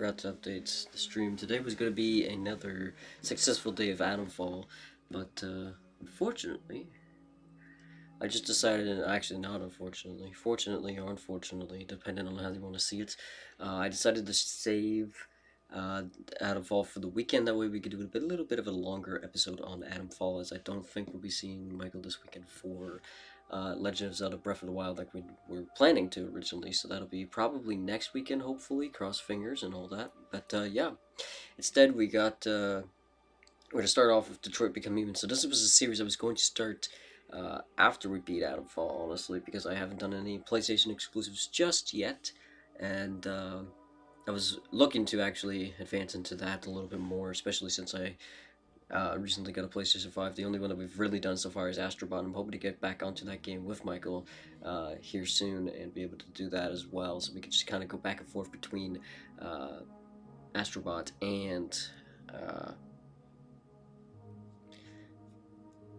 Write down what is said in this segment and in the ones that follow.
forgot to update the stream. Today was going to be another successful day of Atomfall, but unfortunately, I just decided, actually not unfortunately, fortunately or unfortunately, depending on how you want to see it, I decided to save Atomfall for the weekend. That way we could do a little bit of a longer episode on Atomfall, as I don't think we'll be seeing Michael this weekend for Legend of Zelda Breath of the Wild like we were planning to originally. So that'll be probably next weekend, hopefully, cross fingers and all that. But yeah, instead we got, we're going to start off with Detroit Become Human. So this was a series I was going to start after we beat Atomfall, honestly, because I haven't done any PlayStation exclusives just yet, and I was looking to actually advance into that a little bit more, especially since I recently got a PlayStation 5. The only one that we've really done so far is Astrobot. I'm hoping to get back onto that game with Michael here soon and be able to do that as well, so we can just kind of go back and forth between Astrobot and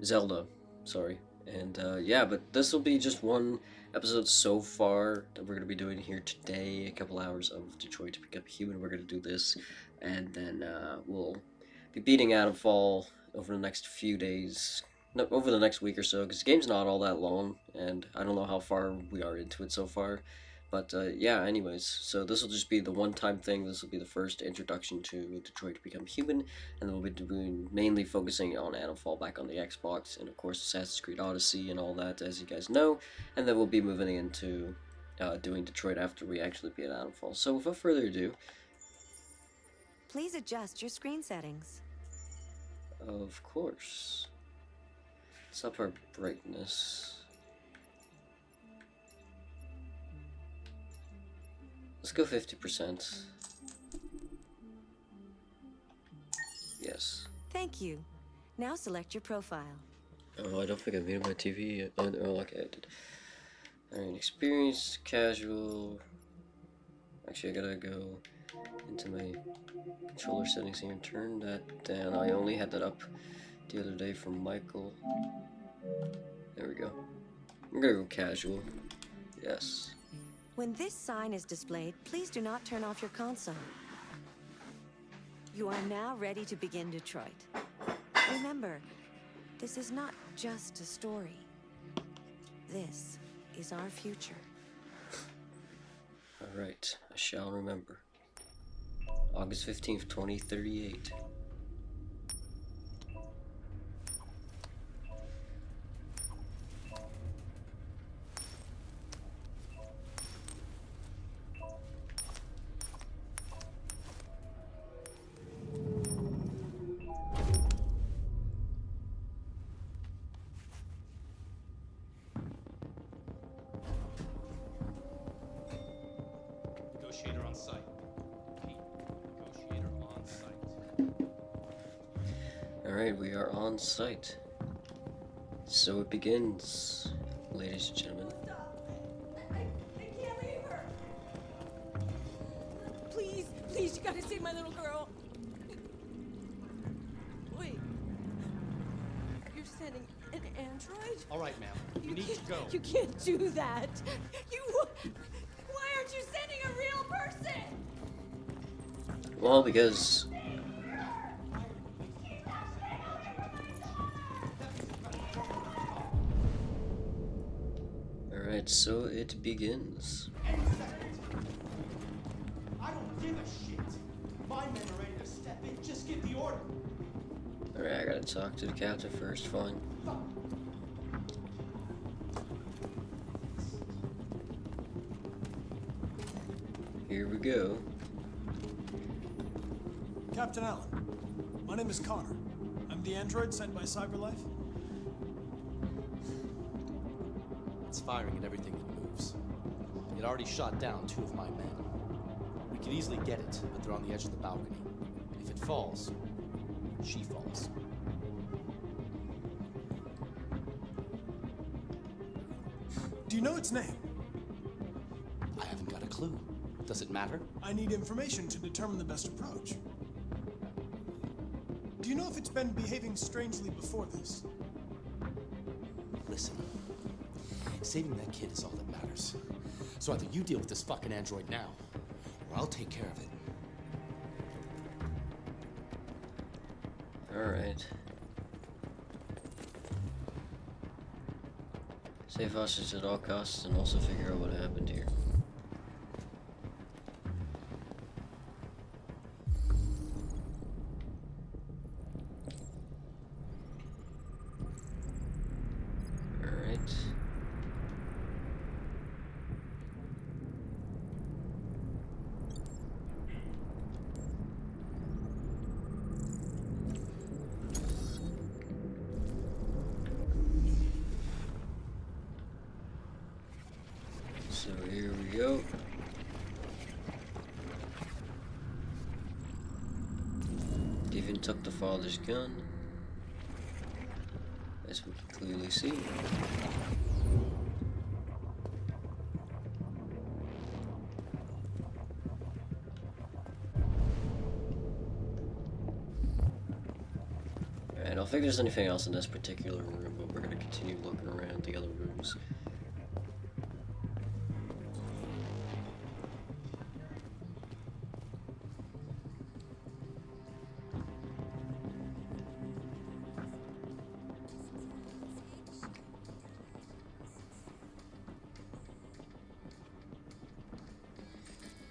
Zelda. Sorry. And yeah, but this will be just one episode so far that we're going to be doing here today. A couple hours of Detroit to Become Human. We're going to do this, and then we'll be beating Atomfall over the next few days, no, over the next week or so, because the game's not all that long, and I don't know how far we are into it so far. But yeah, anyways, so this will just be the one-time thing. This will be the first introduction to Detroit Become Human, and then we'll be doing, mainly focusing on Atomfall back on the Xbox, and of course Assassin's Creed Odyssey and all that, as you guys know, and then we'll be moving into doing Detroit after we actually beat Atomfall. So without further ado, please adjust your screen settings. of course, let's up our brightness. Let's go 50%. Yes. Thank you. Now select your profile. Oh, I don't think I muted my TV yet. Oh, okay, I did. Alright, experience, casual. Actually, I gotta go into my controller settings here and turn that down. I only had that up the other day from Michael. There we go. I'm gonna go casual. Yes. When this sign is displayed, please do not turn off your console. You are now ready to begin Detroit. Remember, this is not just a story. This is our future. Alright, I shall remember. August 15th, 2038. Negotiator on site. Pete, negotiator on site. Alright, we are on site. So it begins, ladies and gentlemen. I can't leave her. Please, please, you gotta save my little girl. Wait. You're sending an android? All right, ma'am. You need to go. You can't do that. Why aren't you sending a real person? Well, because alright, so it begins. I don't give a shit. My men are ready to step in. Just give the order. Alright, I gotta talk to the captain first, fine. Here we go. Captain Allen, my name is Connor. I'm the android sent by CyberLife. It's firing at everything that moves. It already shot down 2 of my men. We could easily get it, but they're on the edge of the balcony. If it falls, she falls. Do you know its name? I haven't got a clue. Does it matter? I need information to determine the best approach. Do you know if it's been behaving strangely before this? Listen, saving that kid is all that matters. So either you deal with this fucking android now, or I'll take care of it. Alright. Save hostage at all costs and also figure out what happened here. Alright. So here we go. Deviant took the father's gun, as we can clearly see. Alright, I don't think there's anything else in this particular room, but we're gonna continue looking around the other rooms.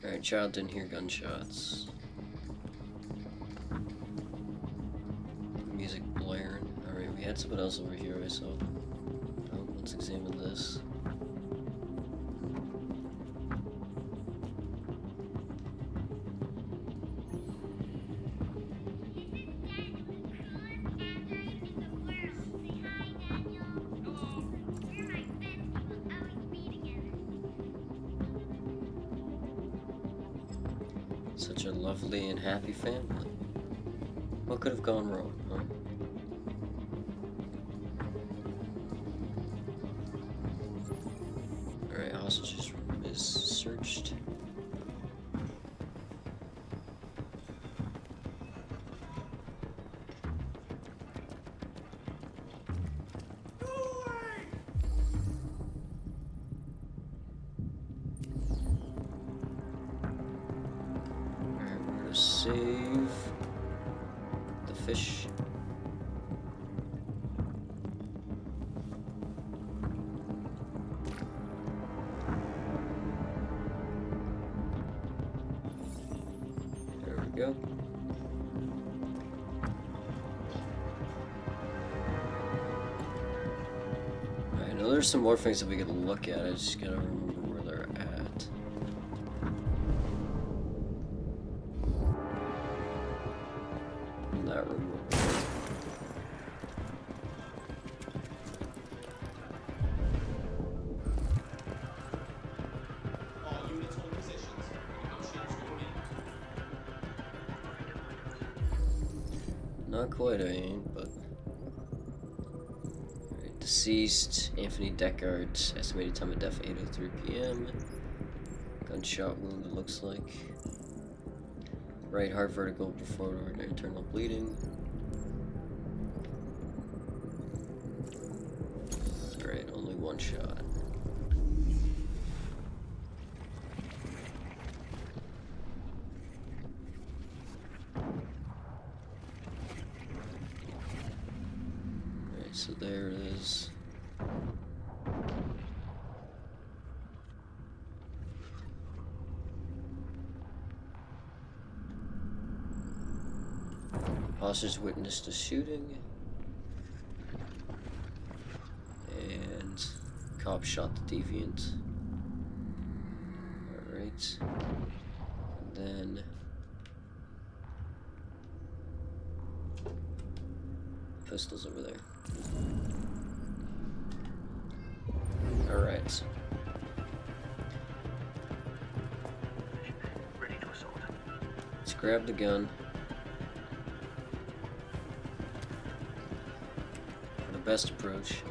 Alright, child didn't hear gunshots. Music blaring. Alright, we had something else over here I saw. Oh, let's examine this. Such a lovely and happy family. What could have gone wrong, huh? Alright, hostage's room is searched. Save the fish. There we go. I know there's some more things that we could look at. I just gotta remember where they're at. That room. All units hold positions. Negotiators moving in. Not quite, I ain't, but. Alright, deceased, Anthony Deckard, estimated time of death 8:03 p.m. Gunshot wound, it looks like. Right heart vertical forward internal bleeding. Alright, only one shot. Alright, so there it is. Officers witnessed a shooting, and cop shot the deviant. Alright, and then pistols over there. Alright. Let's grab the gun. Best approach.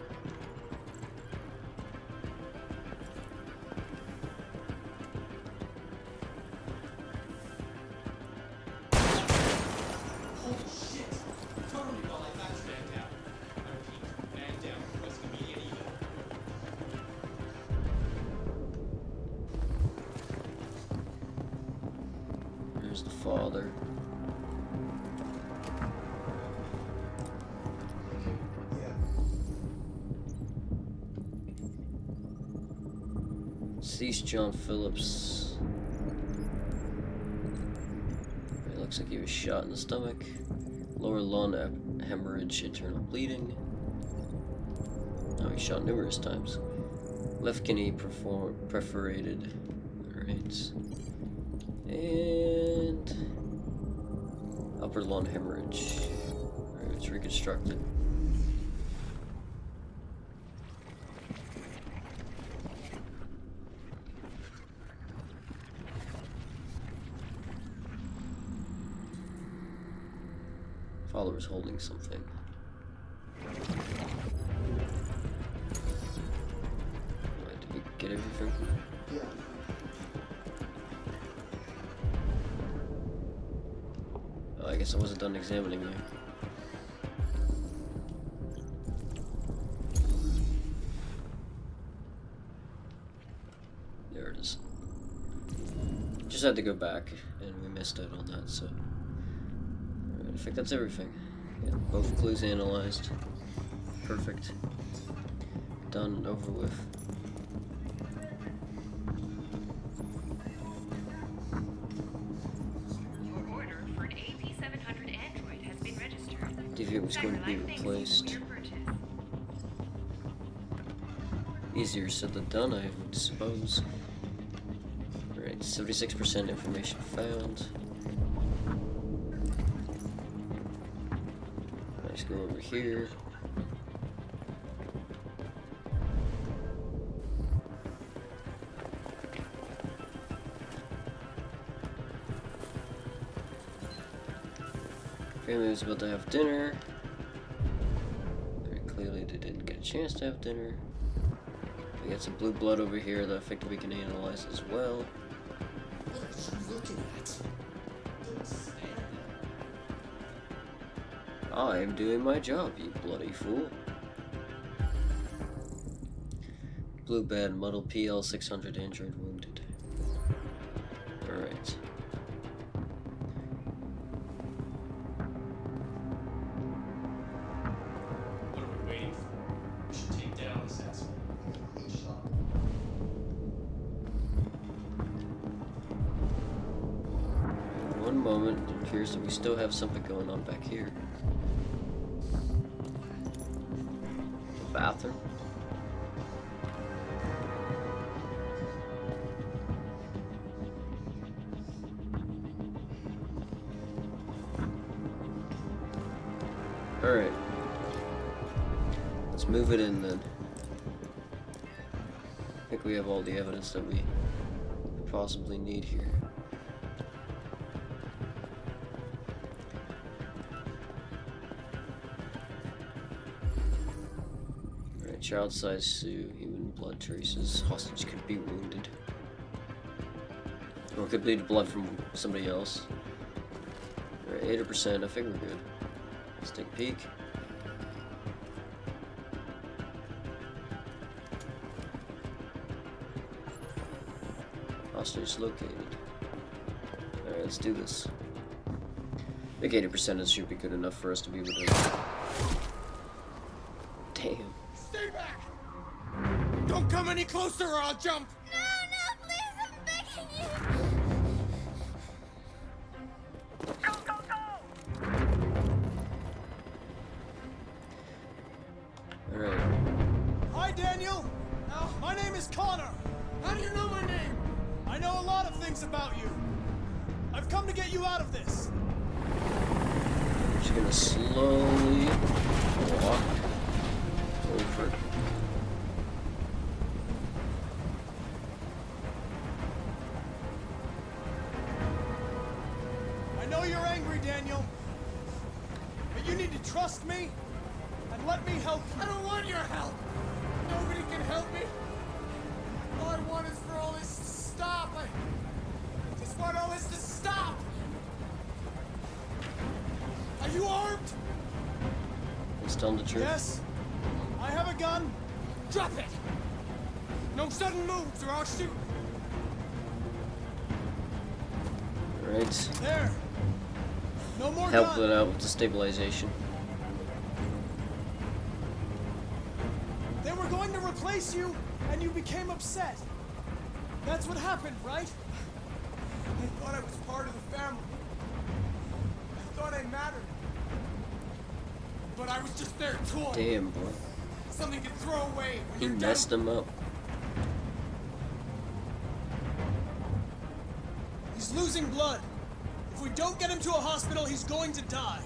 Holy shit! Cover me while I patch man down. I repeat, man down. Request immediate evac. There's the father. Deceased John Phillips. It looks like he was shot in the stomach. Lower lung hemorrhage, internal bleeding. Oh, he shot numerous times. Left kidney perforated. Alright. And upper lung hemorrhage. Alright, it's reconstructed. Father was holding something. Alright, did we get everything? Oh, I guess I wasn't done examining you. There it is. Just had to go back, and we missed out on that, so... I think that's everything. Yeah, both clues analyzed. Perfect. Done and over with. Your order for an AP700 android has been registered. Deviant was going to be replaced. Easier said than done, I would suppose. Alright, 76% information found. Let's go over here. Family was about to have dinner. Very clearly they didn't get a chance to have dinner. We got some blue blood over here that I think we can analyze as well. What are you looking at? I am doing my job, you bloody fool. Blue bed, model PL600 android wounded. Alright. What are we waiting for? We should take down this asshole. One moment, it appears that we still have something going on back here. The bathroom. Alright. Let's move it in then. I think we have all the evidence that we possibly need here. Alright, child-sized Sue, human blood traces. Hostage could be wounded. Or could bleed blood from somebody else. Alright, 80%, I think we're good. Let's take a peek. Hostage located. Alright, let's do this. I think 80% should be good enough for us to be able to... Damn. Stay back! Don't come any closer or I'll jump! No, no, please, I'm begging you. Alright. Hi, Daniel. My name is Connor. How do you know my name? I know a lot of things about you. I've come to get you out of this. Just gonna slowly walk over. I know you're angry, Daniel. But you need to trust me and let me help you. I don't want your help! Nobody can help me! All I want is for all this to stop! I just want all this to stop! Are you armed? Let's tell him the truth. Yes, I have a gun. Drop it! No sudden moves or I'll shoot! Alright. There. No more Help gun. it out with the stabilization. They were going to replace you, and you became upset. That's what happened, right? I thought I was part of the family. I thought I mattered. But I was just their toy. Damn, bro. Something to throw away when He you're messed done. him up. He's losing blood. If we don't get him to a hospital, he's going to die.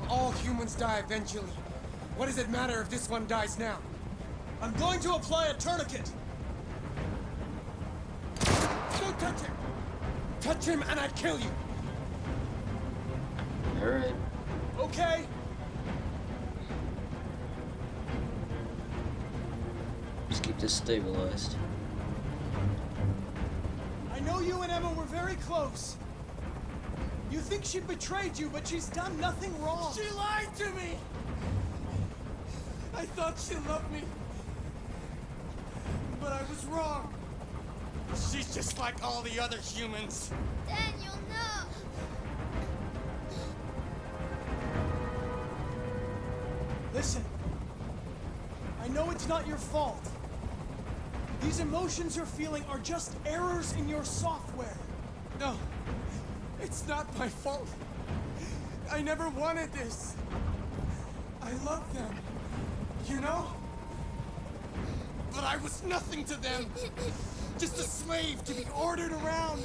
All humans die eventually. What does it matter if this one dies now? I'm going to apply a tourniquet. Don't touch him! Touch him and I'd kill you! Alright. Okay? Just keep this stabilized. I know you and Emma were very close. You think she betrayed you, but she's done nothing wrong. She lied to me! I thought she loved me. But I was wrong. She's just like all the other humans. Daniel, no! Listen. I know it's not your fault. These emotions you're feeling are just errors in your software. No, it's not my fault. I never wanted this. I love them, you know? But I was nothing to them. Just a slave to be ordered around.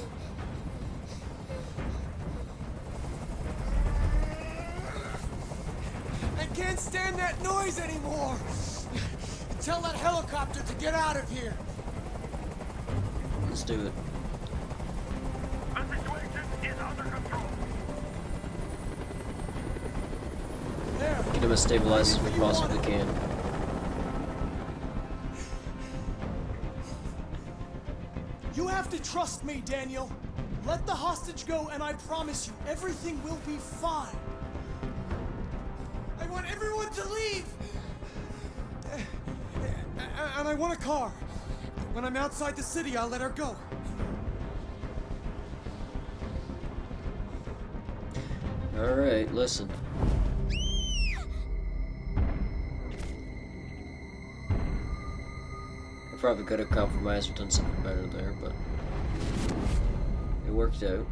I can't stand that noise anymore. Tell that helicopter to get out of here. Let's do it. The situation is under control. There. Get him as stabilized as we possibly can. You have to trust me, Daniel. Let the hostage go, and I promise you, everything will be fine. I want everyone to leave! And I want a car. When I'm outside the city, I'll let her go. Alright, listen. I probably could have compromised or done something better there, but it worked out.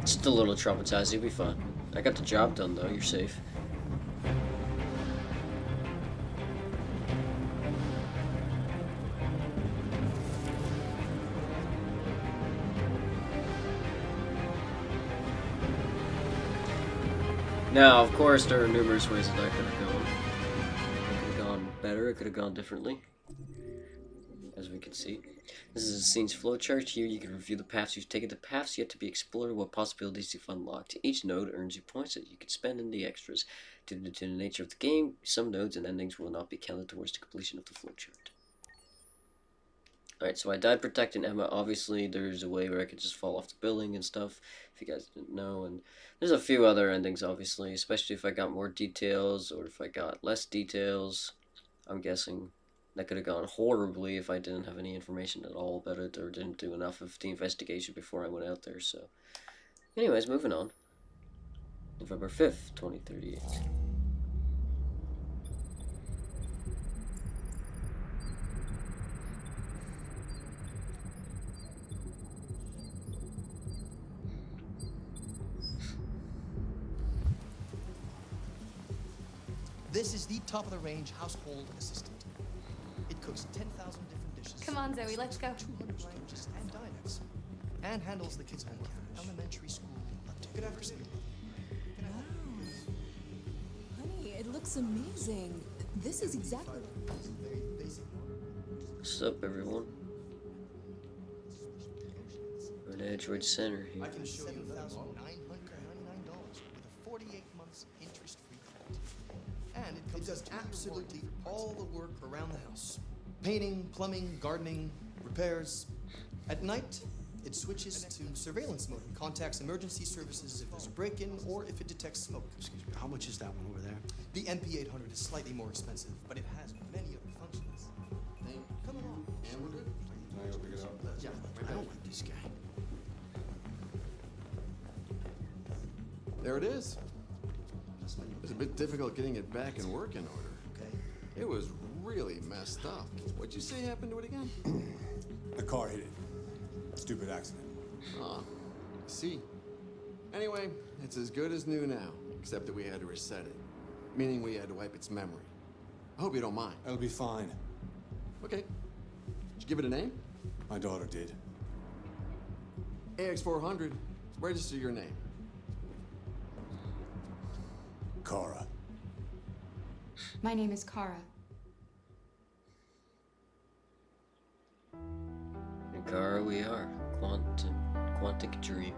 Just a little traumatized, you'll be fine. I got the job done though, you're safe. Now, of course, there are numerous ways that could have gone. It could have gone better, it could have gone differently. As we can see. This is the scene's flowchart. Here you can review the paths you've taken, the paths yet to be explored, what possibilities you've unlocked. Each node earns you points that you can spend in the extras. Due to the nature of the game, some nodes and endings will not be counted towards the completion of the flowchart. Alright, so I died protecting Emma. Obviously, there's a way where I could just fall off the building and stuff, if you guys didn't know. And there's a few other endings, obviously, especially if I got more details or if I got less details. I'm guessing that could have gone horribly if I didn't have any information at all about it or didn't do enough of the investigation before I went out there. So, anyways, moving on. November 5th, 2038. This is the top-of-the-range household assistant. It cooks 10,000 different dishes. Come on, Zoe, let's go. 200 languages and dialects. And handles the kids' homework. Elementary school. Good afternoon. Honey, it looks amazing. This is exactly. What's up, everyone? We're in Android Center here. I can show you $7,999 with a 48 months interest-free credit. And it does absolutely all the work around the house. Painting, plumbing, gardening, repairs. At night, it switches to surveillance mode and contacts emergency services if there's a break-in or if it detects smoke. Excuse me, how much is that one over there? The NP800 is slightly more expensive, but it has many other functions. Come along. And we're good. Can I go pick it up? Yeah, I don't like this guy. There it is. It was a bit difficult getting it back in working order. Okay. It was really messed up. What'd you say happened to it again? The car hit it. Stupid accident. Ah, I see. Anyway, it's as good as new now, except that we had to reset it. Meaning we had to wipe its memory. I hope you don't mind. It'll be fine. Okay. Did you give it a name? My daughter did. AX400. Register your name. Kara. My name is Kara. And Kara we are. Quantic Dream.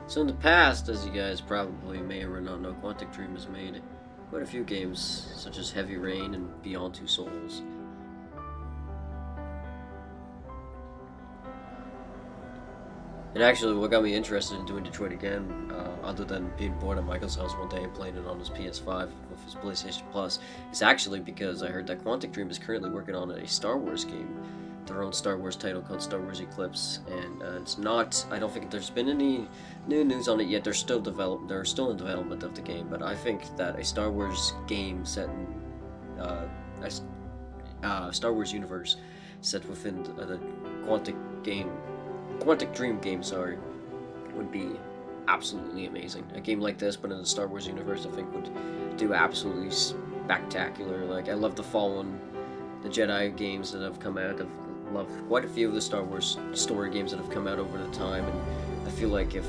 So in the past, as you guys probably may or may not know, Quantic Dream has made quite a few games, such as Heavy Rain and Beyond Two Souls. And actually, what got me interested in doing Detroit again, other than being bored at Michael's house one day and playing it on his PS5 with his PlayStation Plus, is actually because I heard that Quantic Dream is currently working on a Star Wars game, their own Star Wars title called Star Wars Eclipse, and it's not. I don't think there's been any new news on it yet. They're still in development of the game, but I think that a Star Wars game set in Star Wars universe set within the Quantic Dream game, sorry, would be absolutely amazing. A game like this, but in the Star Wars universe, I think would do absolutely spectacular. Like, I love the Fallen, the Jedi games that have come out. I've loved quite a few of the Star Wars story games that have come out over the time, and I feel like if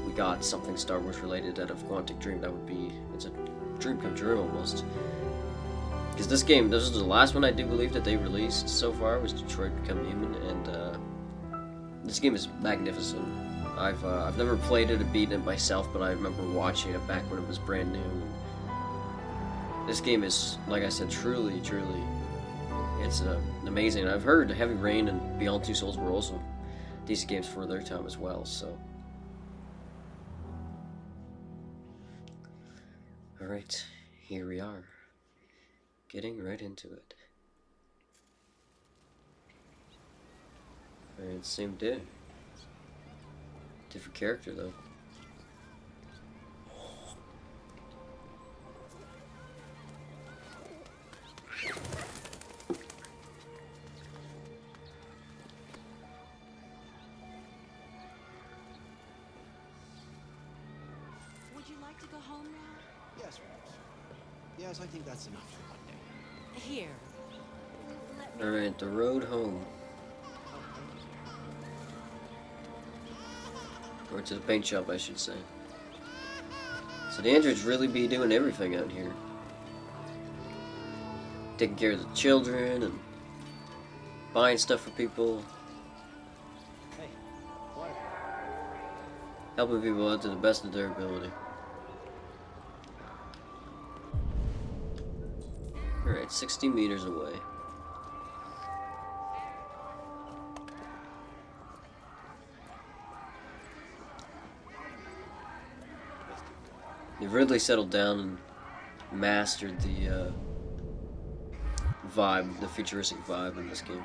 we got something Star Wars related out of Quantic Dream, that would be, it's a dream come true almost. Because this was the last one I do believe that they released so far, was Detroit Become Human, and this game is magnificent. I've never played it or beaten it myself, but I remember watching it back when it was brand new. This game is, like I said, truly, it's amazing. I've heard Heavy Rain and Beyond Two Souls were also decent games for their time as well, so. Alright, here we are. Getting right into it. Alright, same day. Different character though. Would you like to go home now? Yes, Rose. Yes, I think that's enough for one day. Here. Let me. Alright, the road home. Or to the paint shop, I should say. So the androids really be doing everything out here. Taking care of the children and buying stuff for people. Hey, what? Helping people out to the best of their ability. Alright, 60 meters away. They've really settled down and mastered the vibe, the futuristic vibe in this game.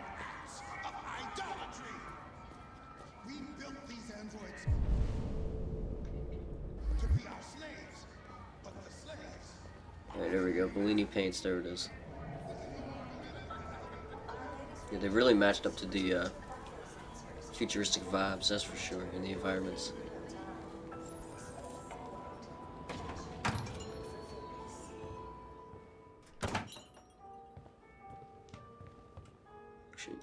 Of idolatry! We built these androids to be our slaves, but the slaves. Alright, there we go. Bellini paints, there it is. Yeah, they really matched up to the futuristic vibes, that's for sure, and the environments. Shoot.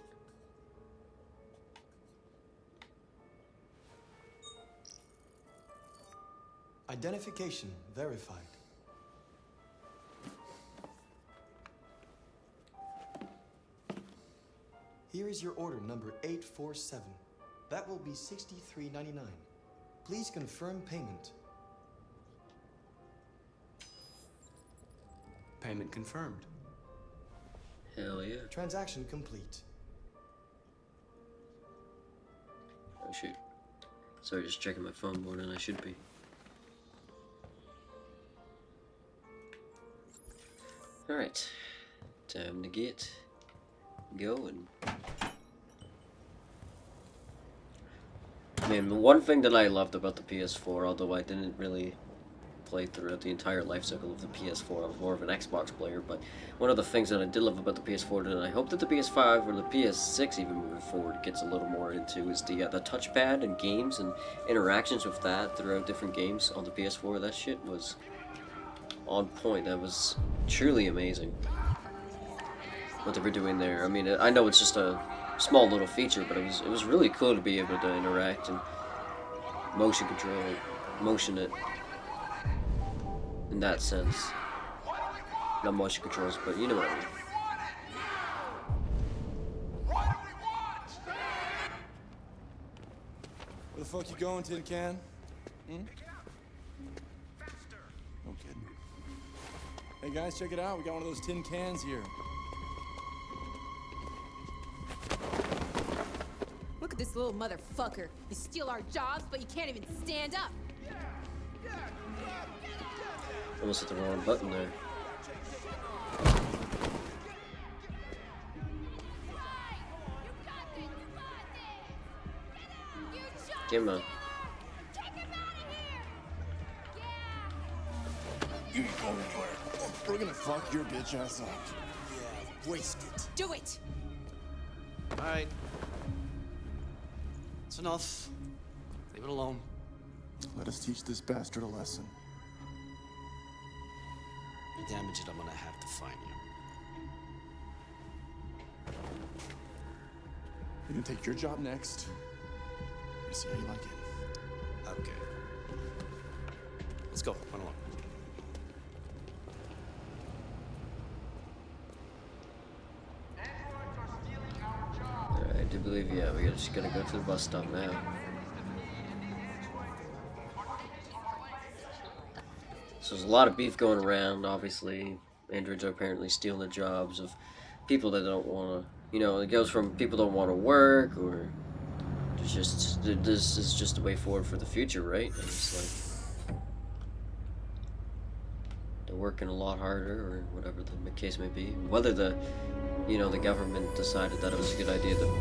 Identification verified. Here is your order number 847. That will be $63.99. Please confirm payment. Payment confirmed. Hell yeah. Transaction complete. Oh shoot. Sorry, just checking my phone more than I should be. Alright. Time to get going. Man, the one thing that I loved about the PS4, although I didn't really play throughout the entire life cycle of the PS4, I was more of an Xbox player, but one of the things that I did love about the PS4, and I hope that the PS5 or the PS6 even moving forward gets a little more into, is the touchpad and games and interactions with that throughout different games on the PS4. That shit was on point. That was truly amazing what they were doing there. I mean, I know it's just a small little feature, but it was really cool to be able to interact and motion control, motion it in that sense. Not motion controls, but you know what I mean. Where the fuck you going, Tin Can? No kidding. Hey guys, check it out. We got one of those tin cans here. Look at this little motherfucker. You steal our jobs, but you can't even stand up. Almost hit the wrong button there. Get him out. You ain't going anywhere. We're gonna fuck your bitch ass up. Yeah, waste it. Do it! Alright. It's enough. Leave it alone. Let us teach this bastard a lesson. You damage it, I'm gonna have to find you. You can take your job next. You see how you like it. Okay. Let's go. Run along. Alright, I do believe, yeah, we just gotta go to the bus stop now. So there's a lot of beef going around, obviously. Androids are apparently stealing the jobs of people that don't want to, you know, it goes from people don't want to work, or it's just, this is just the way forward for the future, right? And it's like, they're working a lot harder, or whatever the case may be. Whether the, you know, the government decided that it was a good idea to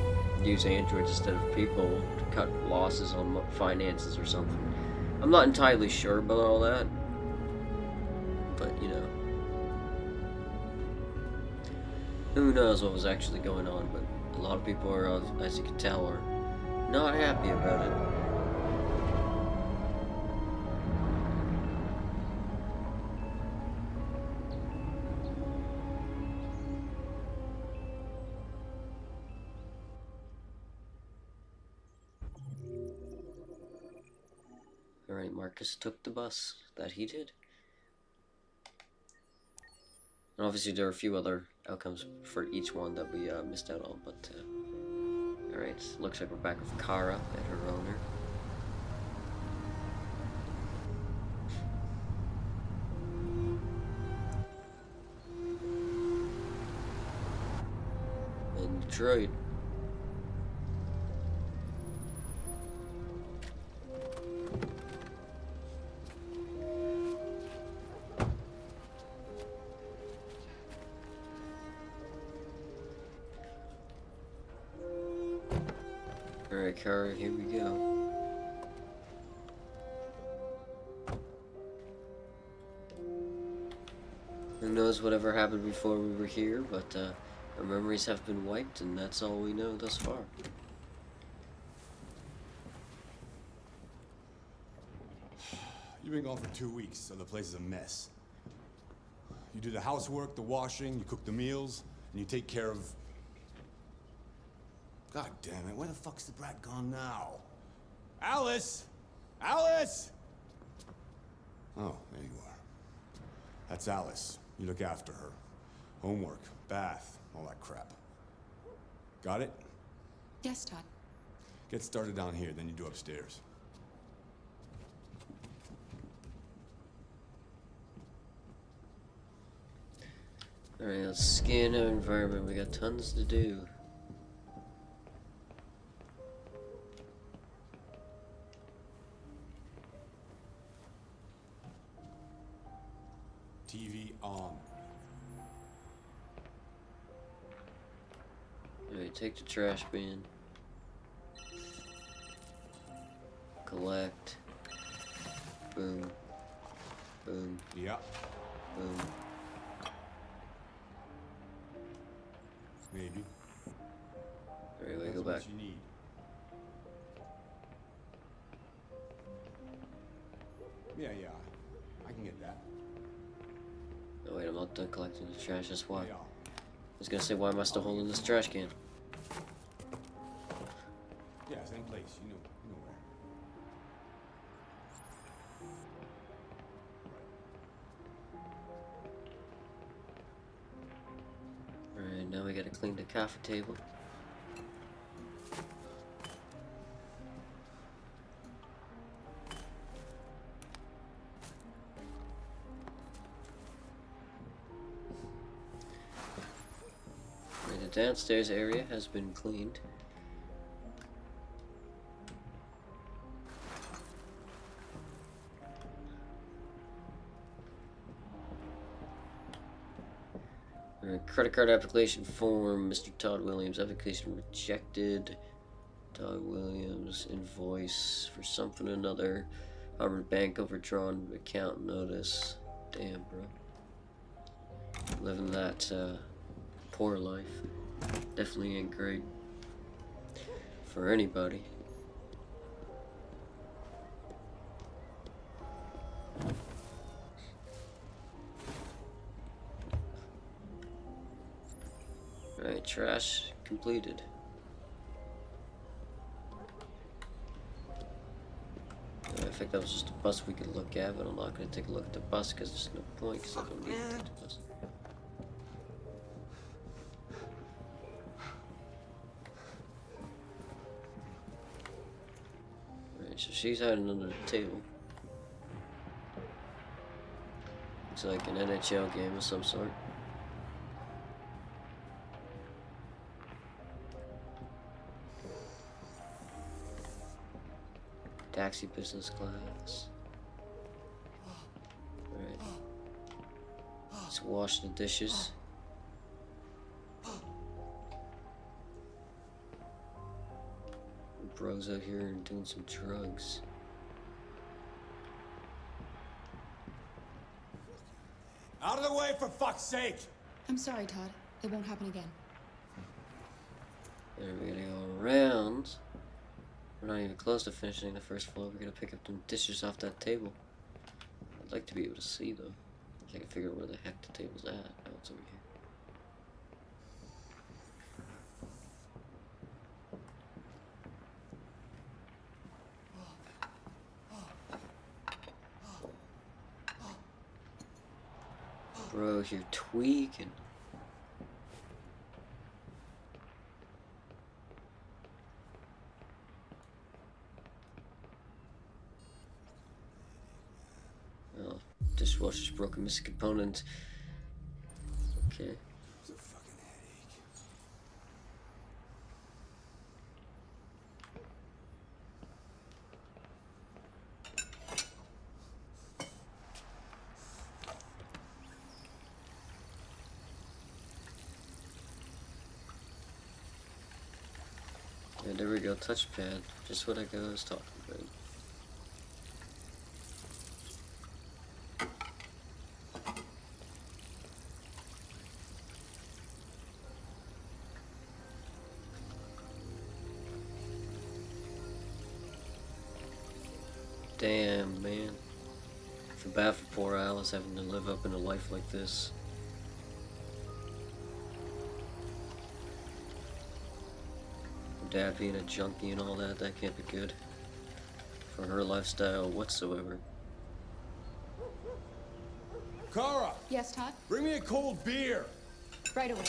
use androids instead of people to cut losses on finances or something. I'm not entirely sure about all that. But, you know, who knows what was actually going on, but a lot of people are, as you can tell, are not happy about it. Alright, Marcus took the bus. That he did. And obviously there are a few other outcomes for each one that we missed out on, but alright, looks like we're back with Kara and her owner. In Detroit. Alright, Kara, here we go. Who knows whatever happened before we were here, but our memories have been wiped, and that's all we know thus far. You've been gone for 2 weeks, so the place is a mess. You do the housework, the washing, you cook the meals, and you take care of... God damn it, where the fuck's the brat gone now? Alice! Alice! Oh, there you are. That's Alice. You look after her. Homework, bath, all that crap. Got it? Yes, Todd. Get started down here, then you do upstairs. Alright, let's scan our environment. We got tons to do. TV on. Alright, take the trash bin. collect. Boom. Boom. Yeah. Boom. Maybe. Alright, we That's go what back. you need. Yeah, yeah. I can get that. Oh wait, I'm not done collecting the trash, that's why. Yeah. I was gonna say, why am I still holding this trash can? Yeah, same place. You know where. Alright, now we gotta clean the coffee table. Right, the downstairs area has been cleaned. Credit card application form, Mr. Todd Williams, application rejected. Todd Williams, invoice for something or another. Harvard Bank overdrawn account notice. Damn, bro. Living that poor life. Definitely ain't great for anybody. Alright, trash completed. I think that was just a bus we could look at, but I'm not going to take a look at the bus because there's no point because I don't need to take the bus. Alright, so she's hiding under the table. Looks like an NHL game of some sort. Taxi business class. Alright. Let's wash the dishes. Bro's out here and doing some drugs. Out of the way, for fuck's sake! I'm sorry, Todd. It won't happen again. There we gotta go around. We're not even close to finishing the first floor. We're gonna pick up some dishes off that table. I'd like to be able to see though. I can figure out where the heck the table's at. Oh, it's over here. Bro, you're tweaking. Oh, dishwasher's broken, missing component. Okay. It's a fucking headache. Yeah, there we go, touchpad. Just what I was talking about. Damn, man. I feel bad for poor Alice having to live up in a life like this. Her dad being a junkie and all that, that can't be good for her lifestyle whatsoever. Kara! Yes, Todd? Bring me a cold beer! Right away.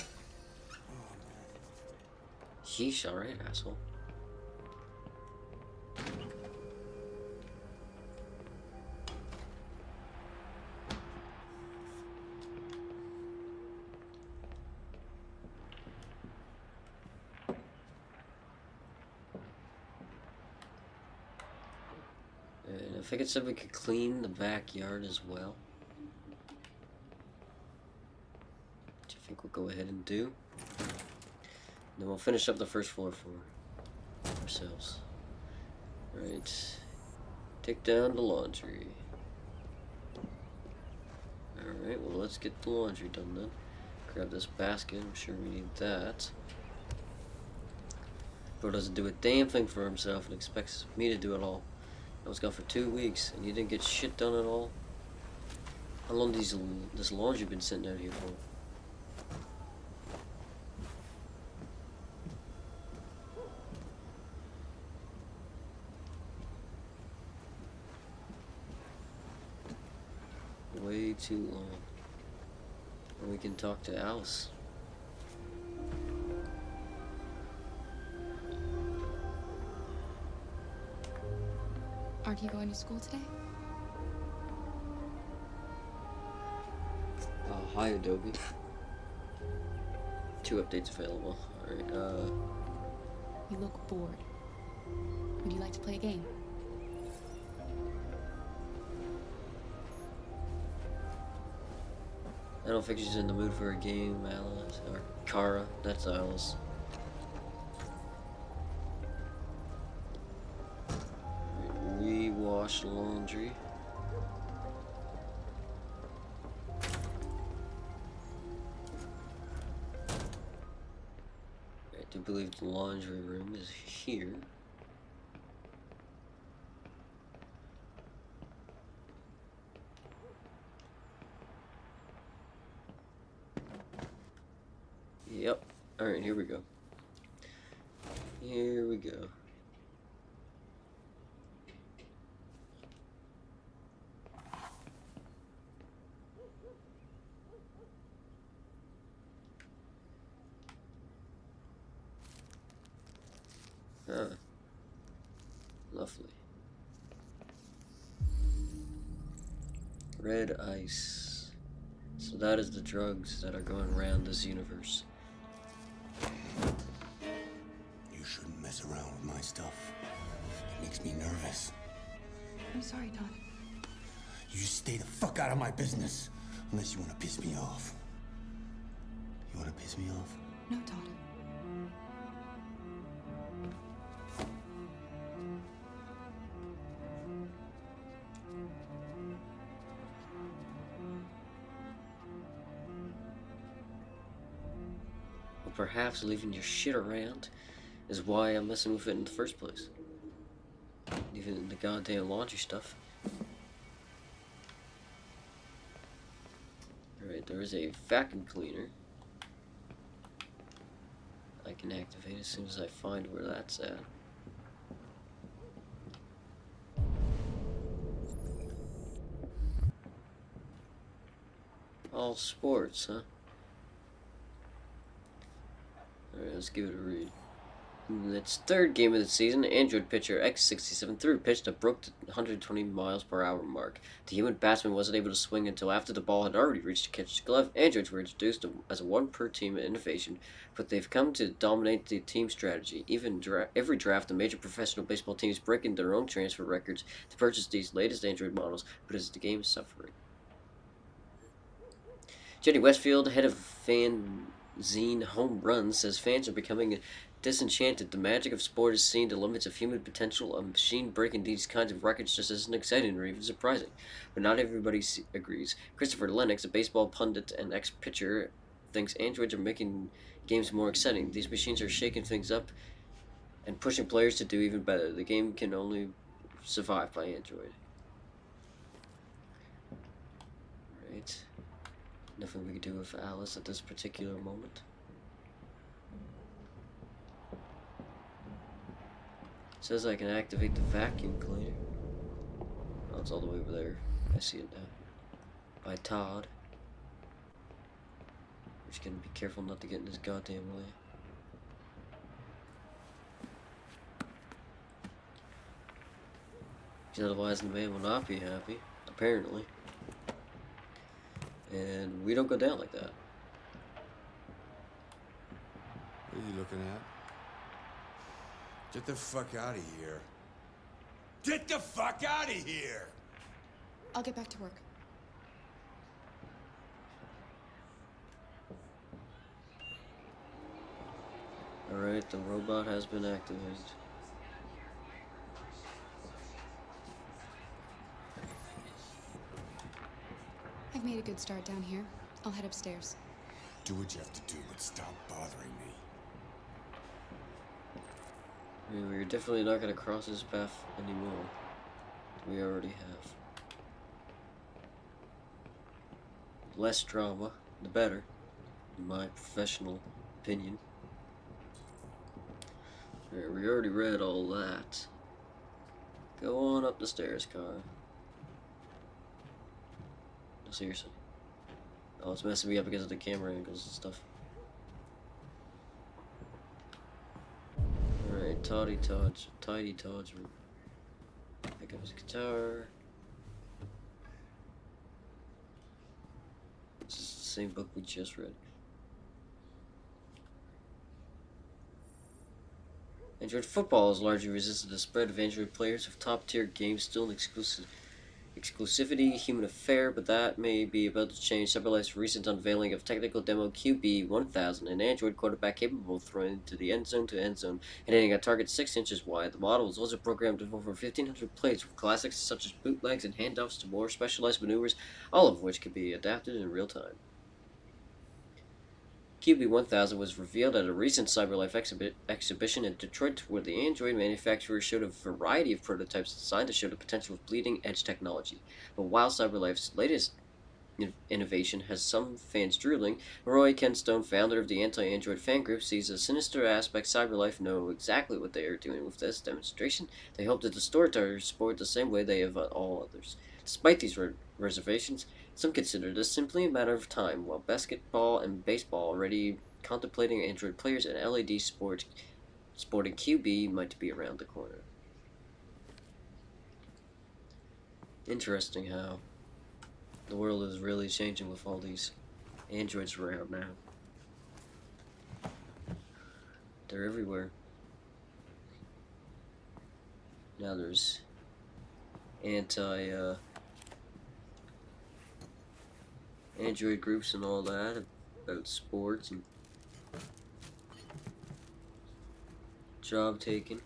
Sheesh, alright, asshole. And I think it said we could clean the backyard as well. Which I think we'll go ahead and do. And then we'll finish up the first floor for ourselves. Alright. Take down the laundry. Alright, well, let's get the laundry done then. Grab this basket, I'm sure we need that. Bro doesn't do a damn thing for himself and expects me to do it all. I was gone for 2 weeks and you didn't get shit done at all. How long this laundry been sitting out here for? Way too long. And we can talk to Alice. Aren't you going to school today? Hi Adobe. 2 updates available. Alright, You look bored. Would you like to play a game? I don't think she's in the mood for a game, Alice. Or Kara, that's Alice. Rewash laundry. I do believe the laundry room is here. Yep. Alright, here we go. Here we go. Huh. Lovely. Red ice. So that is the drugs that are going around this universe. You shouldn't mess around with my stuff. It makes me nervous. I'm sorry, Todd. You just stay the fuck out of my business. Unless you want to piss me off. You want to piss me off? No, Todd. Or perhaps leaving your shit around is why I'm messing with it in the first place. Even the goddamn laundry stuff. Alright, there is a vacuum cleaner. I can activate as soon as I find where that's at. All sports, huh? Alright, let's give it a read. In its 3rd game of the season, Android pitcher X67 threw a pitch that broke the 120 miles per hour mark. The human batsman wasn't able to swing until after the ball had already reached the catcher's glove. Androids were introduced as a one-per-team innovation, but they've come to dominate the team strategy. Even every draft, the major professional baseball teams breaking their own transfer records to purchase these latest Android models, but is the game suffering? Jenny Westfield, head of Fanzine Home Runs, says fans are becoming disenchanted. The magic of sport is seen the limits of human potential. A machine breaking these kinds of records just isn't exciting or even surprising. But not everybody agrees. Christopher Lennox, a baseball pundit and ex-pitcher, thinks androids are making games more exciting. These machines are shaking things up and pushing players to do even better. The game can only survive by Android. Right. Nothing we can do with Alice at this particular moment. It says I can activate the vacuum cleaner. Oh, it's all the way over there. I see it now. By Todd. We're just gonna be careful not to get in his goddamn way. Because otherwise the man will not be happy, apparently. And we don't go down like that. What are you looking at? Get the fuck out of here. Get the fuck out of here! I'll get back to work. Alright, the robot has been activated. I've made a good start down here. I'll head upstairs. Do what you have to do, but stop bothering me. I mean, we're definitely not going to cross this path anymore. We already have. Less drama, the better, in my professional opinion. Alright, we already read all that. Go on up the stairs, car. No, seriously. Oh, it's messing me up because of the camera angles and stuff. Alright, Tidy Todd's room. Pick up his guitar. This is the same book we just read. Android football has largely resisted the spread of Android players with top-tier games still an exclusivity human affair, but that may be about to change. CyberLife's recent unveiling of technical demo QB1000, an Android quarterback capable of throwing into the end zone to end zone and hitting a target 6 inches wide. The model is also programmed with over 1,500 plays with classics such as bootlegs and handoffs to more specialized maneuvers, all of which can be adapted in real time. QB1000 was revealed at a recent CyberLife exhibition in Detroit, where the Android manufacturer showed a variety of prototypes designed to show the potential of bleeding-edge technology. But while CyberLife's latest innovation has some fans drooling, Roy Kenstone, founder of the anti-Android fan group, sees a sinister aspect. CyberLife know exactly what they are doing with this demonstration. They hope to distort our sport the same way they have all others. Despite these reservations, some consider this simply a matter of time, while basketball and baseball already contemplating Android players and LED sporting QB might be around the corner. Interesting how the world is really changing with all these Androids around now. They're everywhere. Now there's Android groups and all that about sports and job taking.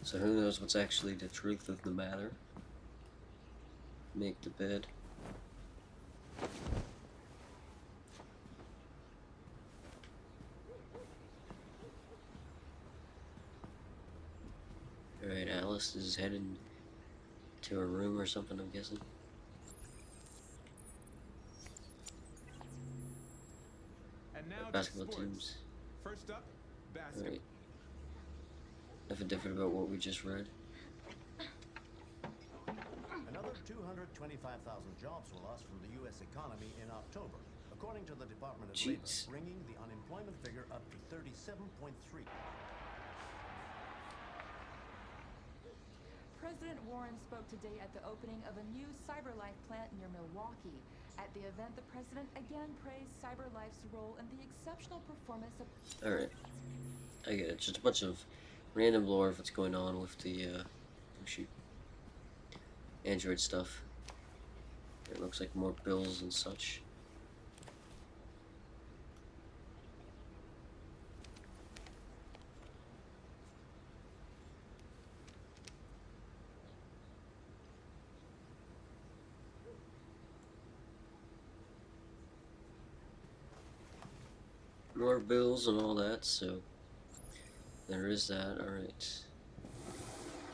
So who knows what's actually the truth of the matter. Make the bed. Alright, Alice is heading to her room or something, I'm guessing. And now Basketball sports. teams. First up, basketball. Alright. Nothing different about what we just read. Another 225,000 jobs were lost from the U.S. economy in October, according to the Department of Labor, bringing the unemployment figure up to 37.3. President Warren spoke today at the opening of a new CyberLife plant near Milwaukee. At the event, the president again praised CyberLife's role in the exceptional performance of... Alright. I get it. Just a bunch of random lore of what's going on with the, Android stuff. It looks like more bills and such. More bills and all that, so there is that. Alright.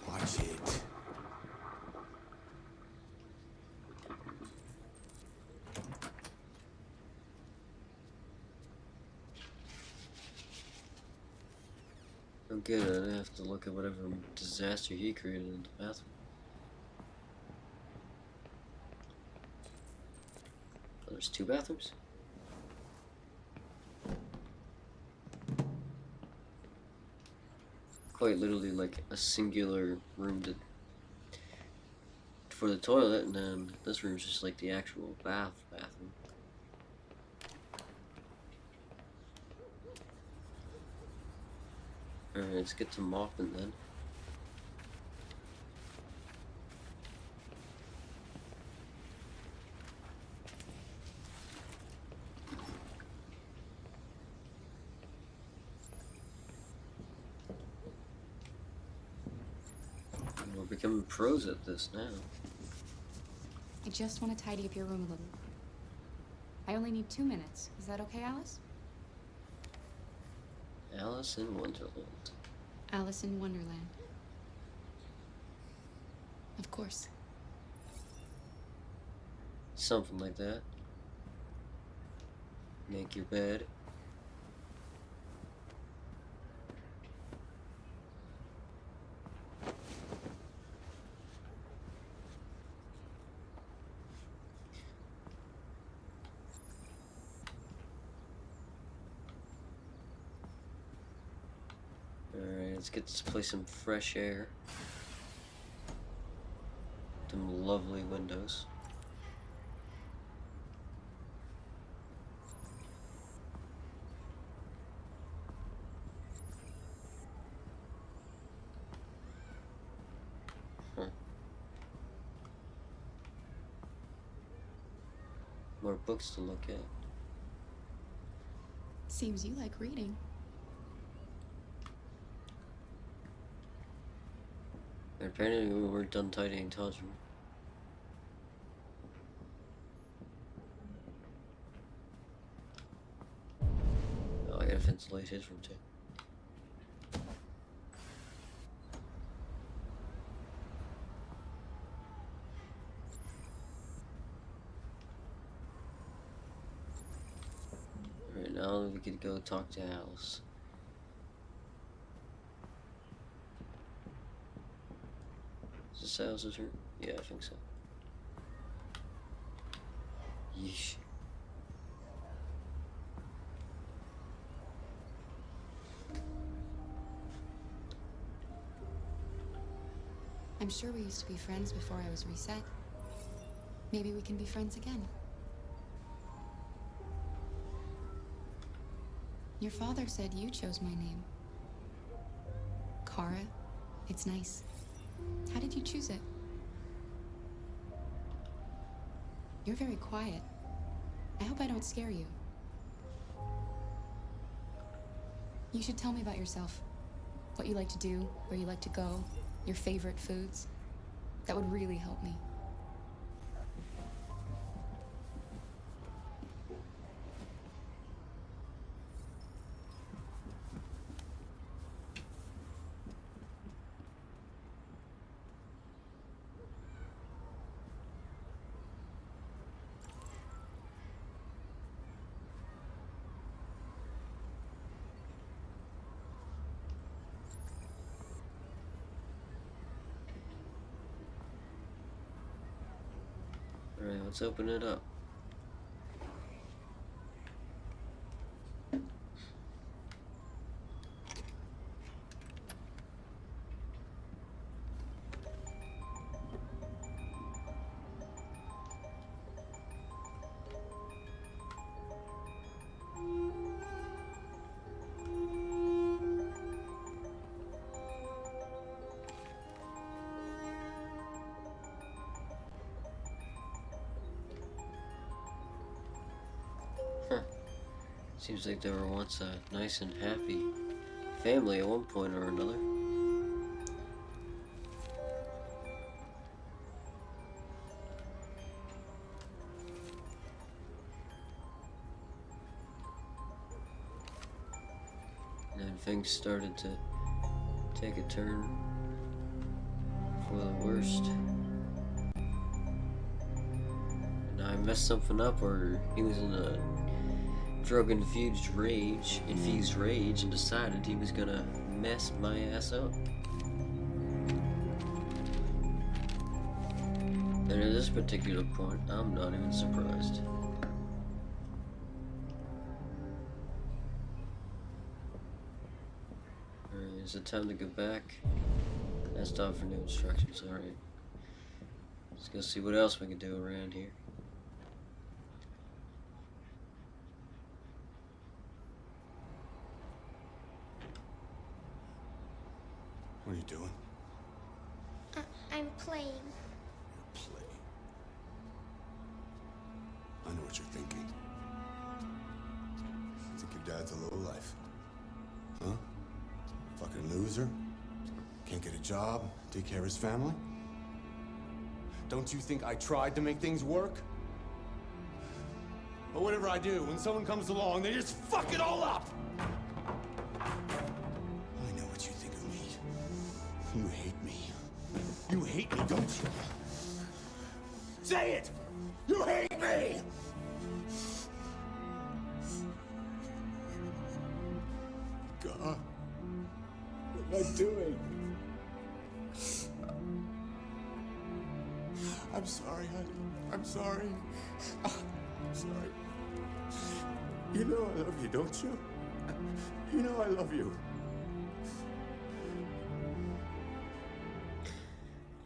Watch it. I'm good. I have to look at whatever disaster he created in the bathroom. Oh, there's 2 bathrooms? Quite literally like a singular room for the toilet, and then this room's just like the actual bathroom. Alright, let's get to mopping then. And we're becoming pros at this now. I just want to tidy up your room a little. I only need 2 minutes. Is that okay, Alice? Alice in Wonderland. Alice in Wonderland. Of course. Something like that. Make your bed. Alright, let's get this place some fresh air. Some lovely windows. More books to look at. Seems you like reading. And apparently we weren't done tidying Todd's room. Oh, I gotta ventilate his room too. Right now we could go talk to Alice. Is this Alice's room? Yeah, I think so. Yeesh. I'm sure we used to be friends before I was reset. Maybe we can be friends again. Your father said you chose my name. Kara. It's nice. How did you choose it? You're very quiet. I hope I don't scare you. You should tell me about yourself. What you like to do, where you like to go, your favorite foods. That would really help me. Alright, let's open it up. Seems like they were once a nice and happy family at one point or another. And then things started to take a turn for the worst. And I messed something up, or he was in a drug-infused rage, and decided he was gonna mess my ass up. And at this particular point, I'm not even surprised. Alright, is it time to go back? That's time for new instructions, alright. Let's go see what else we can do around here. What are you doing? I'm playing. Play. I know what you're thinking. You think your dad's a lowlife? Huh? Fucking loser? Can't get a job, take care of his family? Don't you think I tried to make things work? But whatever I do, when someone comes along, they just fuck it all up! I know what you think of me. You hate me. You hate me, don't you? Say it! You hate me! God, what am I doing? I'm sorry, honey. I'm sorry. I'm sorry. You know I love you, don't you? You know I love you.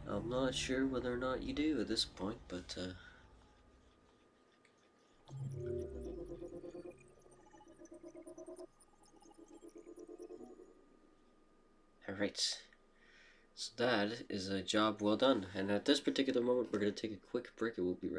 I'm not sure whether or not you do at this point, but alright. So that is a job well done. And at this particular moment, we're going to take a quick break and we'll be right